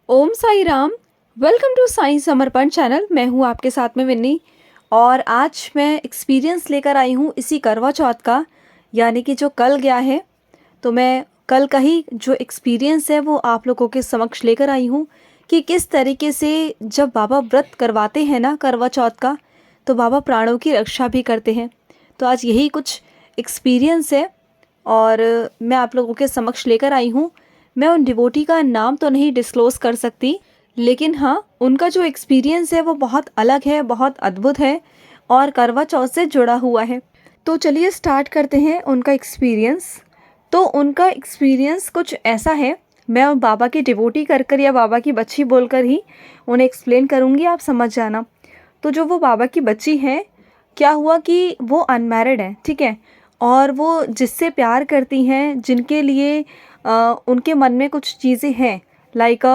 Om Sai Ram. Welcome to Sai Samarpan channel. मैं हूँ आपके साथ में विन्नी और आज मैं एक्सपीरियंस लेकर आई हूँ इसी करवा चौथ का, यानी कि जो कल गया है। तो मैं कल का ही जो एक्सपीरियंस है वो आप लोगों के समक्ष लेकर आई हूँ कि किस तरीके से जब बाबा व्रत करवाते हैं ना करवा चौथ का, तो बाबा प्राणों की रक्षा भी करते हैं। तो आज यही कुछ एक्सपीरियंस है और मैं आप लोगों के समक्ष लेकर आई हूँ। मैं उन डिवोटी का नाम तो नहीं डिस्क्लोज़ कर सकती, लेकिन हाँ, उनका जो एक्सपीरियंस है वो बहुत अलग है, बहुत अद्भुत है और करवा चौथ से जुड़ा हुआ है। तो चलिए स्टार्ट करते हैं उनका एक्सपीरियंस। तो उनका एक्सपीरियंस कुछ ऐसा है, मैं बाबा की डिवोटी कर या बाबा की बच्ची बोलकर ही उन्हें एक्सप्लेन करूँगी, आप समझ जाना। तो जो वो बाबा की बच्ची हैं, क्या हुआ कि वो अनमैरिड है, ठीक है, और वो जिससे प्यार करती हैं, जिनके लिए उनके मन में कुछ चीज़ें हैं, लाइक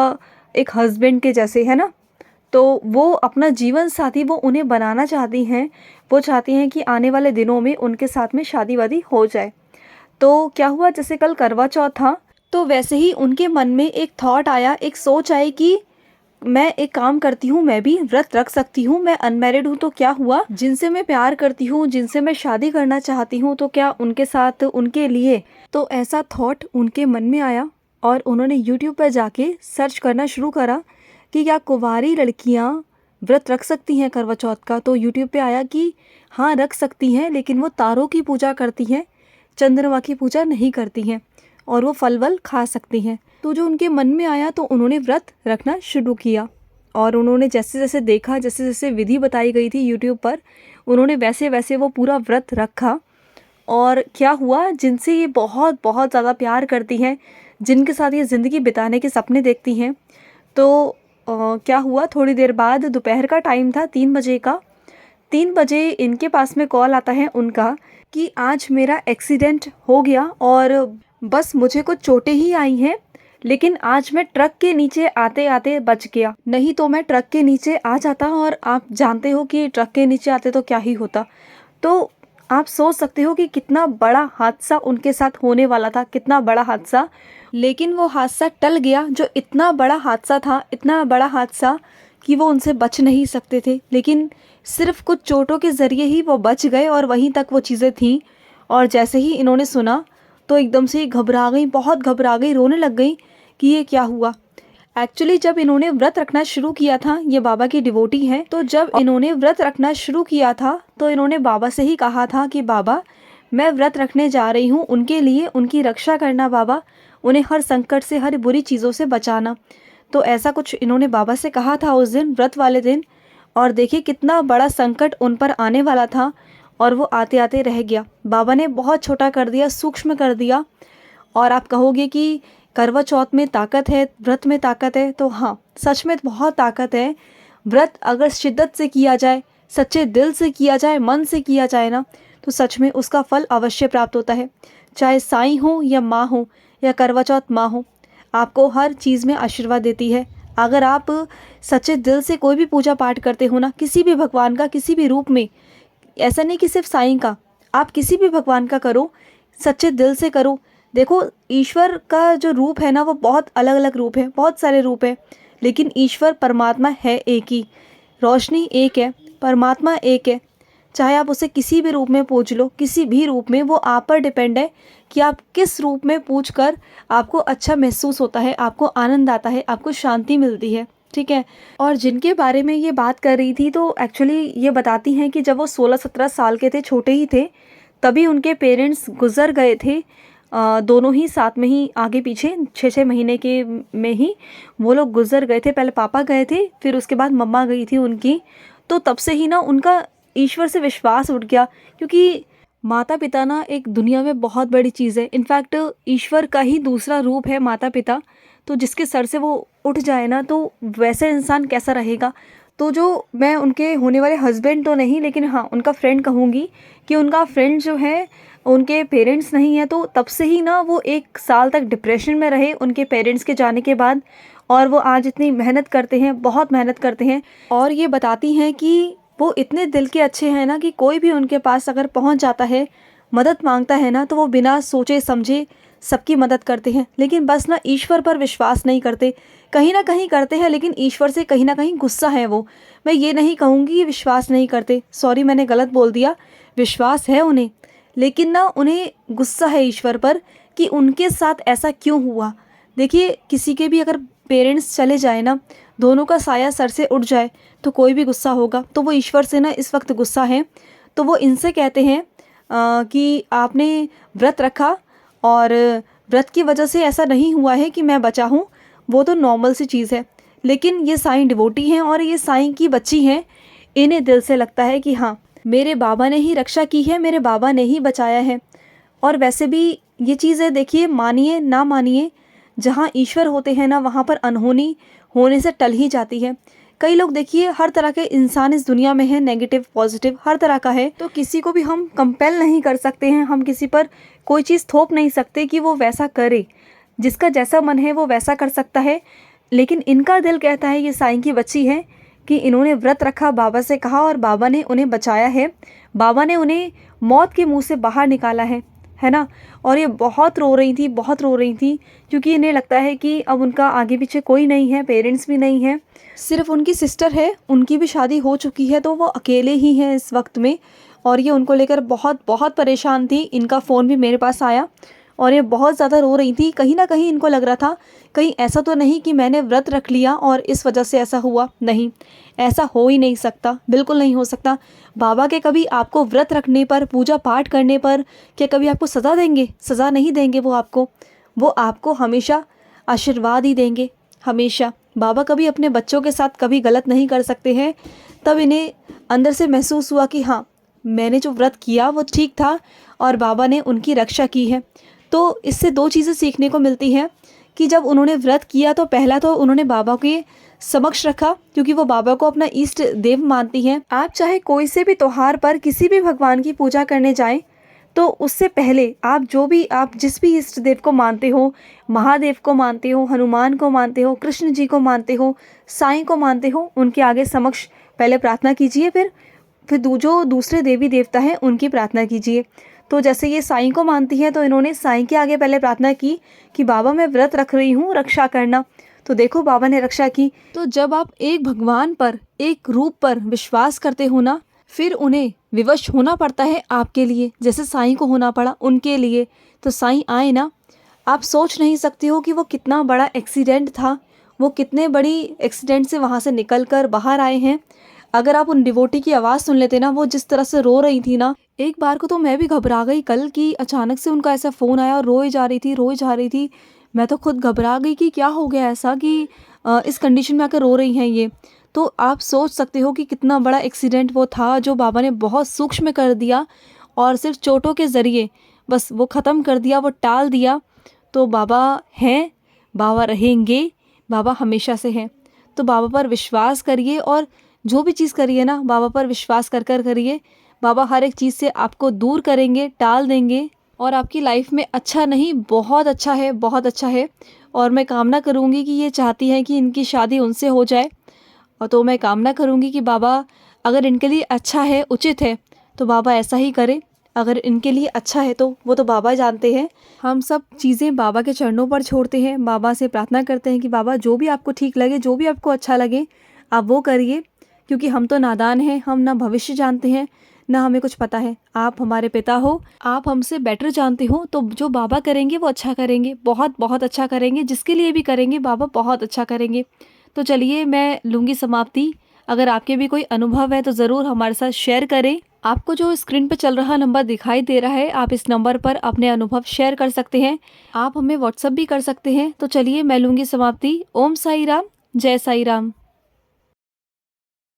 एक हस्बैंड के जैसे, है ना। तो वो अपना जीवन साथी वो उन्हें बनाना चाहती हैं। वो चाहती हैं कि आने वाले दिनों में उनके साथ में शादी वादी हो जाए। तो क्या हुआ, जैसे कल करवा चौथ था, तो वैसे ही उनके मन में एक थॉट आया, एक सोच आई कि मैं एक काम करती हूँ, मैं भी व्रत रख सकती हूँ। मैं अनमैरिड हूँ तो क्या हुआ, जिनसे मैं प्यार करती हूँ, जिनसे मैं शादी करना चाहती हूँ, तो क्या उनके साथ उनके लिए। तो ऐसा थॉट उनके मन में आया और उन्होंने यूट्यूब पर जाके सर्च करना शुरू करा कि क्या कुंवारी लड़कियाँ व्रत रख सकती हैं करवा चौथ का। तो यूट्यूब पे आया कि हाँ रख सकती हैं, लेकिन वो तारों की पूजा करती हैं, चंद्रमा की पूजा नहीं करती हैं, और वो फल वल खा सकती हैं। तो जो उनके मन में आया तो उन्होंने व्रत रखना शुरू किया और उन्होंने जैसे जैसे देखा, जैसे जैसे विधि बताई गई थी यूट्यूब पर, उन्होंने वैसे वैसे वो पूरा व्रत रखा। और क्या हुआ, जिनसे ये बहुत बहुत ज़्यादा प्यार करती हैं, जिनके साथ ये ज़िंदगी बिताने के सपने देखती हैं, तो क्या हुआ, थोड़ी देर बाद दोपहर का टाइम था, 3 बजे का। 3 बजे इनके पास में कॉल आता है उनका कि आज मेरा एक्सीडेंट हो गया और बस मुझे कुछ चोटें ही आई हैं, लेकिन आज मैं ट्रक के नीचे आते आते बच गया, नहीं तो मैं ट्रक के नीचे आ जाता और आप जानते हो कि ट्रक के नीचे आते तो क्या ही होता। तो आप सोच सकते हो कि कितना बड़ा हादसा उनके साथ होने वाला था, कितना बड़ा हादसा। लेकिन वो हादसा टल गया। जो इतना बड़ा हादसा था, इतना बड़ा हादसा कि वो उनसे बच नहीं सकते थे, लेकिन सिर्फ कुछ चोटों के ज़रिए ही वो बच गए और वहीं तक वो चीज़ें थीं। और जैसे ही इन्होंने सुना तो एकदम से घबरा गई, बहुत घबरा गई, रोने लग गई कि ये क्या हुआ। एक्चुअली जब इन्होंने व्रत रखना शुरू किया था, ये बाबा की डिवोटी हैं, तो जब इन्होंने व्रत रखना शुरू किया था तो इन्होंने बाबा से ही कहा था कि बाबा मैं व्रत रखने जा रही हूँ, उनके लिए उनकी रक्षा करना बाबा, उन्हें हर संकट से, हर बुरी चीज़ों से बचाना। तो ऐसा कुछ इन्होंने बाबा से कहा था उस दिन, व्रत वाले दिन। और देखिए कितना बड़ा संकट उन पर आने वाला था और वो आते आते रह गया। बाबा ने बहुत छोटा कर दिया, सूक्ष्म कर दिया। और आप कहोगे कि करवा चौथ में ताकत है, व्रत में ताकत है, तो हाँ, सच में बहुत ताकत है। व्रत अगर शिद्दत से किया जाए, सच्चे दिल से किया जाए, मन से किया जाए ना, तो सच में उसका फल अवश्य प्राप्त होता है। चाहे साईं हो या माँ हो या करवा चौथ माँ हो, आपको हर चीज़ में आशीर्वाद देती है। अगर आप सच्चे दिल से कोई भी पूजा पाठ करते हो ना, किसी भी भगवान का, किसी भी रूप में, ऐसा नहीं कि सिर्फ साईं का, आप किसी भी भगवान का करो, सच्चे दिल से करो। देखो, ईश्वर का जो रूप है ना, वो बहुत अलग अलग रूप है, बहुत सारे रूप है, लेकिन ईश्वर परमात्मा है एक ही, रोशनी एक है, परमात्मा एक है। चाहे आप उसे किसी भी रूप में पूज लो, किसी भी रूप में, वो आप पर डिपेंड है कि आप किस रूप में पूज कर आपको अच्छा महसूस होता है, आपको आनंद आता है, आपको शांति मिलती है, ठीक है। और जिनके बारे में ये बात कर रही थी, तो एक्चुअली ये बताती हैं कि जब वो 16-17 साल के थे, छोटे ही थे, तभी उनके पेरेंट्स गुजर गए थे। दोनों ही साथ में ही, आगे पीछे 6-6 महीने के में ही वो लोग गुजर गए थे। पहले पापा गए थे, फिर उसके बाद मम्मा गई थी उनकी। तो तब से ही ना उनका ईश्वर से विश्वास उठ गया, क्योंकि माता पिता ना एक दुनिया में बहुत बड़ी चीज़ है। इनफैक्ट ईश्वर का ही दूसरा रूप है माता पिता। तो जिसके सर से वो उठ जाए ना, तो वैसे इंसान कैसा रहेगा। तो जो मैं उनके होने वाले हस्बैंड तो नहीं, लेकिन हाँ उनका फ्रेंड कहूँगी कि उनका फ्रेंड जो है, उनके पेरेंट्स नहीं है, तो तब से ही ना वो 1 साल तक डिप्रेशन में रहे उनके पेरेंट्स के जाने के बाद। और वो आज इतनी मेहनत करते हैं, बहुत मेहनत करते हैं। और ये बताती हैं कि वो इतने दिल के अच्छे हैं ना, कि कोई भी उनके पास अगर पहुंच जाता है, मदद मांगता है ना, तो वो बिना सोचे समझे सबकी मदद करते हैं, लेकिन बस ना ईश्वर पर विश्वास नहीं करते। कहीं ना कहीं करते हैं, लेकिन ईश्वर से कहीं ना कहीं गुस्सा है वो। मैं ये नहीं कहूँगी कि विश्वास नहीं करते, सॉरी मैंने गलत बोल दिया, विश्वास है उन्हें, लेकिन ना उन्हें गुस्सा है ईश्वर पर कि उनके साथ ऐसा क्यों हुआ। देखिए, किसी के भी अगर पेरेंट्स चले जाए ना, दोनों का साया सर से उठ जाए, तो कोई भी गुस्सा होगा। तो वो ईश्वर से ना इस वक्त गुस्सा है। तो वो इनसे कहते हैं कि आपने व्रत रखा और व्रत की वजह से ऐसा नहीं हुआ है कि मैं बचा हूँ, वो तो नॉर्मल सी चीज़ है। लेकिन ये साईं डिवोटी हैं और ये साईं की बच्ची हैं। इन्हें दिल से लगता है कि हाँ, मेरे बाबा ने ही रक्षा की है, मेरे बाबा ने ही बचाया है। और वैसे भी ये चीज़ें देखिए, मानिए ना मानिए, जहाँ ईश्वर होते हैं ना, वहाँ पर अनहोनी होने से टल ही जाती है। कई लोग देखिए, हर तरह के इंसान इस दुनिया में है, नेगेटिव पॉजिटिव हर तरह का है। तो किसी को भी हम कंपेल नहीं कर सकते हैं, हम किसी पर कोई चीज़ थोप नहीं सकते कि वो वैसा करे। जिसका जैसा मन है वो वैसा कर सकता है। लेकिन इनका दिल कहता है, ये साईं की बच्ची है, कि इन्होंने व्रत रखा, बाबा से कहा और बाबा ने उन्हें बचाया है। बाबा ने उन्हें मौत के मुंह से बाहर निकाला है ना। और ये बहुत रो रही थी, बहुत रो रही थी, क्योंकि इन्हें लगता है कि अब उनका आगे पीछे कोई नहीं है, पेरेंट्स भी नहीं है, सिर्फ उनकी सिस्टर है, उनकी भी शादी हो चुकी है, तो वो अकेले ही हैं इस वक्त में। और ये उनको लेकर बहुत बहुत परेशान थी। इनका फ़ोन भी मेरे पास आया और ये बहुत ज़्यादा रो रही थी। कहीं ना कहीं इनको लग रहा था, कहीं ऐसा तो नहीं कि मैंने व्रत रख लिया और इस वजह से ऐसा हुआ। नहीं, ऐसा हो ही नहीं सकता, बिल्कुल नहीं हो सकता। बाबा के कभी आपको व्रत रखने पर, पूजा पाठ करने पर क्या कभी आपको सज़ा देंगे? सज़ा नहीं देंगे वो आपको हमेशा आशीर्वाद ही देंगे, हमेशा। बाबा कभी अपने बच्चों के साथ कभी गलत नहीं कर सकते हैं। तब इन्हें अंदर से महसूस हुआ कि हाँ, मैंने जो व्रत किया वो ठीक था और बाबा ने उनकी रक्षा की है। तो इससे दो चीज़ें सीखने को मिलती हैं कि जब उन्होंने व्रत किया तो पहला तो उन्होंने बाबा के समक्ष रखा, क्योंकि वो बाबा को अपना इष्ट देव मानती हैं। आप चाहे कोई से भी त्योहार पर किसी भी भगवान की पूजा करने जाएं, तो उससे पहले आप जिस भी इष्ट देव को मानते हो, महादेव को मानते हो, हनुमान को मानते हो, कृष्ण जी को मानते हो, साईं को मानते हो, उनके आगे समक्ष पहले प्रार्थना कीजिए। फिर जो दूसरे देवी देवता हैं उनकी प्रार्थना कीजिए। तो जैसे ये साईं को मानती हैं, तो इन्होंने साईं के आगे पहले प्रार्थना की कि बाबा मैं व्रत रख रही हूँ, रक्षा करना। तो देखो, बाबा ने रक्षा की। तो जब आप एक भगवान पर, एक रूप पर विश्वास करते हो ना, फिर उन्हें विवश होना पड़ता है आपके लिए, जैसे साईं को होना पड़ा उनके लिए। तो साईं आए ना, आप सोच नहीं सकते हो कि वो कितना बड़ा एक्सीडेंट था, वो कितने बड़ी एक्सीडेंट से वहाँ से निकल कर बाहर आए हैं। अगर आप उन डिवोटी की आवाज़ सुन लेते ना, वो जिस तरह से रो रही थी ना, एक बार को तो मैं भी घबरा गई कल की अचानक से उनका ऐसा फ़ोन आया और रोए जा रही थी। मैं तो खुद घबरा गई कि क्या हो गया ऐसा कि इस कंडीशन में आकर रो रही हैं ये। तो आप सोच सकते हो कि कितना बड़ा एक्सीडेंट वो था, जो बाबा ने बहुत सूक्ष्म कर दिया और सिर्फ चोटों के ज़रिए बस वो ख़त्म कर दिया, वो टाल दिया। तो बाबा हैं, बाबा रहेंगे, बाबा हमेशा से हैं। तो बाबा पर विश्वास करिए और जो भी चीज़ करिए ना, बाबा पर विश्वास कर करिए। बाबा हर एक चीज़ से आपको दूर करेंगे, टाल देंगे और आपकी लाइफ में अच्छा नहीं, बहुत अच्छा है, बहुत अच्छा है। और मैं कामना करूँगी कि ये चाहती हैं कि इनकी शादी उनसे हो जाए, और तो मैं कामना करूँगी कि बाबा अगर इनके लिए अच्छा है, उचित है, तो बाबा ऐसा ही करे। अगर इनके लिए अच्छा है तो वो तो बाबा जानते हैं। हम सब चीज़ें बाबा के चरणों पर छोड़ते हैं, बाबा से प्रार्थना करते हैं कि बाबा जो भी आपको ठीक लगे, जो भी आपको अच्छा लगे, आप वो करिए। क्योंकि हम तो नादान हैं, हम ना भविष्य जानते हैं, ना हमें कुछ पता है। आप हमारे पिता हो, आप हमसे बेटर जानते हो। तो जो बाबा करेंगे वो अच्छा करेंगे, बहुत बहुत अच्छा करेंगे। जिसके लिए भी करेंगे बाबा बहुत अच्छा करेंगे। तो चलिए, मैं लूँगी समाप्ति। अगर आपके भी कोई अनुभव है तो ज़रूर हमारे साथ शेयर करें। आपको जो स्क्रीन पर चल रहा नंबर दिखाई दे रहा है, आप इस नंबर पर अपने अनुभव शेयर कर सकते हैं। आप हमें व्हाट्सएप भी कर सकते हैं। तो चलिए, मैं लूँगी समाप्ति। ओम साई राम, जय साई राम।